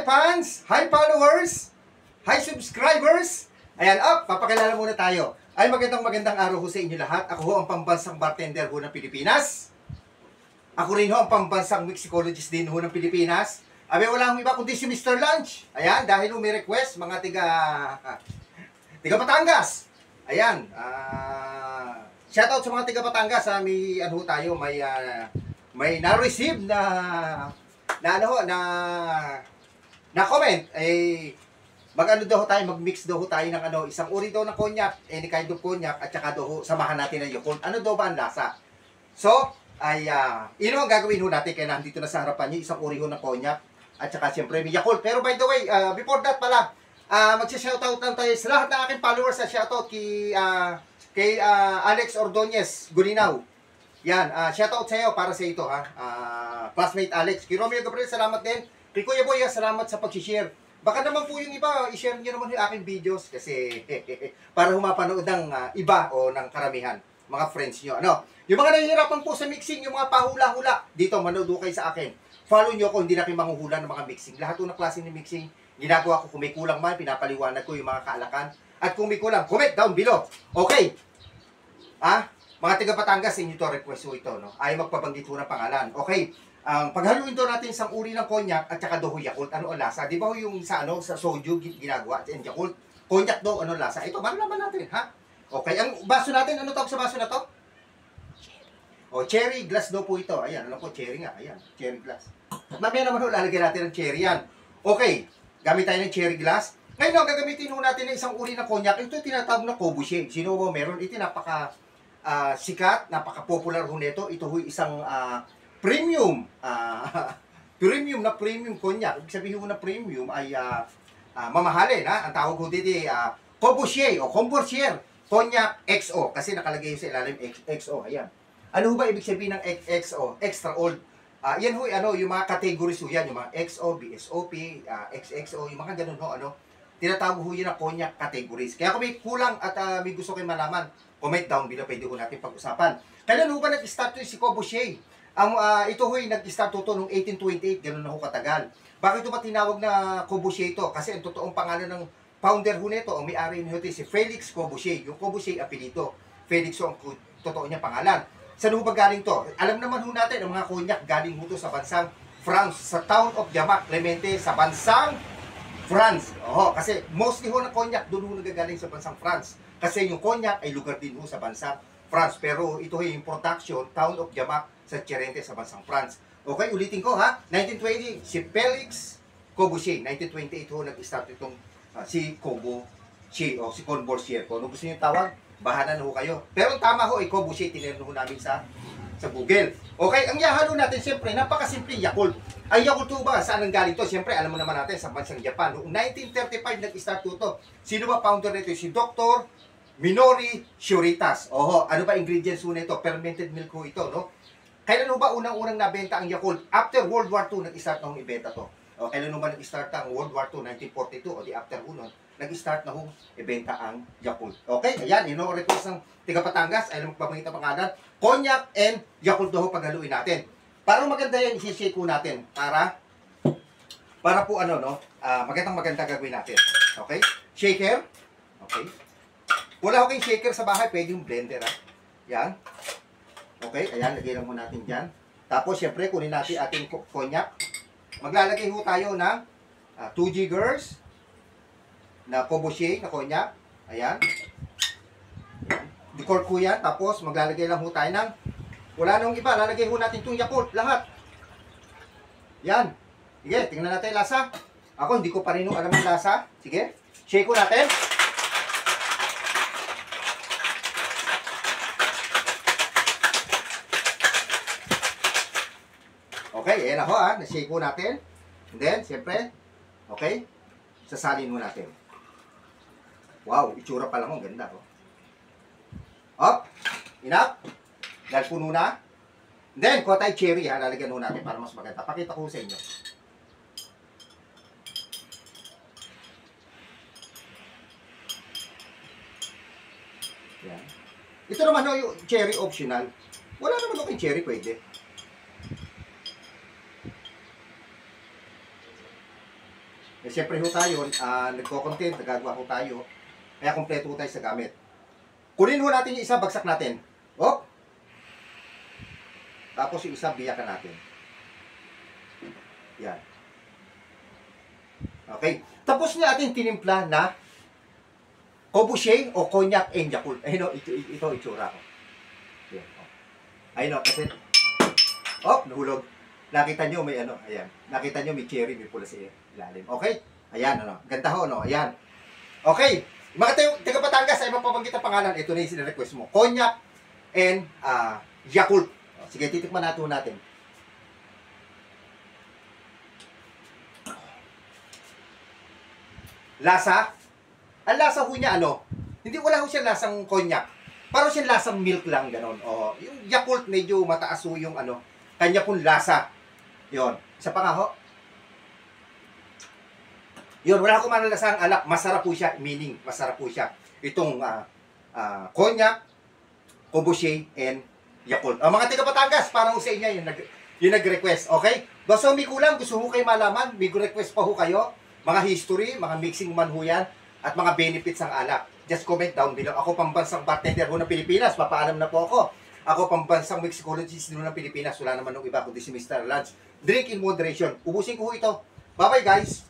Hi fans! Hi followers! Hi subscribers! Ayan, papakilala muna tayo. Ay magandang araw ho sa inyo lahat. Ako ho ang pambansang bartender ho ng Pilipinas. Ako rin ho ang pambansang mixicologist din ho ng Pilipinas. Abe, wala akong iba kundi si Mr. Lunch. Ayan, dahil ho may request, mga tiga Batangas. Ayan, shoutout sa mga tiga Batangas. May na-receive na comment, mag-ano daw tayo, mag-mix daw tayo ng isang uri daw ng cognac, any kind of cognac, at saka daw samahan natin ng Yakult. Ano daw ba ang lasa? So, yun ang gagawin ho natin, kaya nandito na sa harapan niyo, isang uri ho ng cognac, at saka siyempre may Yakult. Pero by the way, before that pala, magsha-shoutout lang tayo sa lahat ng aking followers, sa shoutout kay Alex Ordonez Gulinaw. Yan, shoutout sa iyo para sa ito ha. Classmate Alex, kay Romeo Gabriel, salamat din. Kay Kuya Boy, salamat sa pag-share. Baka naman po yung iba, i-share niyo naman yung aking videos kasi para humapanood ng iba o ng karamihan, mga friends niyo. Ano? Yung mga nahihirapan po sa mixing, yung mga pahula-hula, dito manood kayo sa akin. Follow niyo ako, hindi na kayo manghuhula ng mga mixing. Lahat ng klase ng mixing, ginagawa ko. Kung may kulang man, pinapaliwanag ko yung mga kaalakan. At kung may kulang, comment down below. Okay. Mga taga Batangas, inyo to request ho ito, no? Ay magpabanggit ho ng pangalan. Okay. Paghaluin daw natin isang uri ng cognac at saka daw Yakult, ano ang lasa? Di ba yung sa soju ginagawa, and Yakult, cognac daw, ano lasa? Ito, malalaman natin, ha? Okay, ang baso natin, ano tawag sa baso na to? Cherry glass daw po ito. Ayan, ano po, cherry nga, ayan, cherry glass. Mamaya naman ho, lalagyan natin ng cherry yan. Okay, gamit tayo ng cherry glass. Ngayon, gagamitin ho natin ng isang uri ng cognac. Ito tinatawag na Cobuche. Sino ba meron? Ito sikat, napaka-popular ho nito. Ito ho isang premium premium cognac. Ibig sabihin mo na premium ay mamahalin, ha? Ang tawag ko dito Courvoisier o Comboursier Cognac XO kasi nakalagay sa ilalim XO. Ayan. Ano ba ibig sabihin ng XO? Extra old. Yan ho, yung mga categories ho yan, yung mga XO, BSOP, XXO, yung mga ganun ho, tinatawag ho yun na cognac categories. Kaya kung may kulang at may gusto kayo malaman, comment down below, pwede ho natin pag-usapan. Kailan ho ba nag-start si Courvoisier? Ito ho'y nag-start ito noong 1828, gano'n na ho katagal. Bakit ito ba tinawag na Courvoisier ito? Kasi ang totoong pangalan ng founder ho nito, o may-ari nito si Felix Courvoisier. Yung Courvoisier apelyido. Felix ho ang totoo niya pangalan. Saan ho ba galing to? Alam naman ho natin, ang mga cognac galing ho to sa bansang France, sa town of Jamac, Clemente, sa bansang France. Kasi mostly ho ng cognac doon ho nagagaling sa bansang France. Kasi yung cognac ay lugar din ho sa bansang France. Pero ito yung production, town of Jamac, sa Cherente, sa bansang France. Okay, ulitin ko ha. 1920, si Felix Courvoisier. 1928 ho, nag-start itong si Courvoisier o si Comboursier. Kung ano gusto niyo tawag, bahala na ho kayo. Pero ang tama ho ay Courvoisier, tinirno ho namin sa Google. Okay, ang ihalo natin, siyempre, napakasimple, Yakult. Ang Yakult ho ba, saan ang galing to? Siyempre, alam mo naman natin, sa bansang Japan. Noong 1935, nag-start to. Sino ba founder nito? Si Dr. Minoru Shioritas. Ano ba ingredients ho nito? Fermented milk ho ito, no? Kailan ho ba unang-unang nabenta ang Yakult? After World War II, nag-start na hong ibenta to. Kailan ho ba nag-start ang World War II? 1942, o di after ho nun, nag-start na hong ibenta ang Yakult. Okay, ayan, request ng tiga Batangas, ay magpapangita pangalan, cognac and Yakult daw paghaluin natin. Para maganda yan, isi-shake ho natin. Para po maganda gagawin natin. Okay? Shaker. Okay. Wala ko kayong shaker sa bahay, pwede yung blender, ha? Yan. Okay, ayan, lagay lang mo natin dyan. Tapos, syempre, kunin natin ating cognac. Maglalagay ho tayo ng 2 jiggers na Courvoisier na cognac. Ayan. Decork ko yan. Tapos, maglalagay lang ho tayo ng, wala nang iba, lalagay ho natin itong Yakult, lahat. Yan. Sige, tingnan natin lasa. Ako, hindi ko pa rin alam ang lasa. Sige, shake ko natin. Okay, ayan ako na-shake mo natin. And then, siyempre, okay, sasalin mo natin. Wow, itsura pa lang ang ganda. Up, enough. Dahil puno na. And then, kuha tayo cherry lalagyan mo natin para mas maganda. Pakita ko sa inyo. Yan. Ito naman yung cherry optional. Wala naman yung cherry, pwede. Eh, siyempre ho tayo, nagko-content, nagagawa ho tayo. Kaya kompleto ho tayo sa gamit. Kunin ho natin yung isa, bagsak natin. Oh! Tapos yung isa, biyakan natin. Yan. Okay. Tapos na ating tinimpla na Kobusier o Cognac and Yakult. Ayun o, ito itsura ko. Yan. Ayun o, kasi, oh, nahulog. Nakita nyo may ano, ayan. Nakita nyo may cherry, may pula sa ilalim. Okay? Ayan, ano. Ganda ho, no? Ayan. Okay. Mga taga Batangas, ay mapabanggit ang pangalan. Ito na yung sinirequest mo. Cognac and Yakult. Sige, titikman natin. Lasa? Ang lasa ho niya, ano? Hindi, wala ho siya lasang cognac. Parang siya lasang milk lang, ganon. O, yung Yakult, medyo mataas ho yung ano, kanya pong lasa. Yon. Isa pa nga ho. Yun, wala akong malalasang alak. Masarap po siya, meaning, masarap po siya. Itong Cognac, Kobusier, and Yakult. Mga taga Batangas, parang sa inyo yung nag-request. Okay? So, may kulang, gusto ho kayo malaman, may request pa ho kayo, mga history, mga mixing man ho yan, at mga benefits ng alak. Just comment down below. Ako pambansang bartender ho ng Pilipinas, papaalam na po ako. Ako pambansang mixologist ho ng Pilipinas, wala naman ng iba kundi si Mr. Lance. Drink in moderation. Ubusin ko ho ito. Bye-bye guys!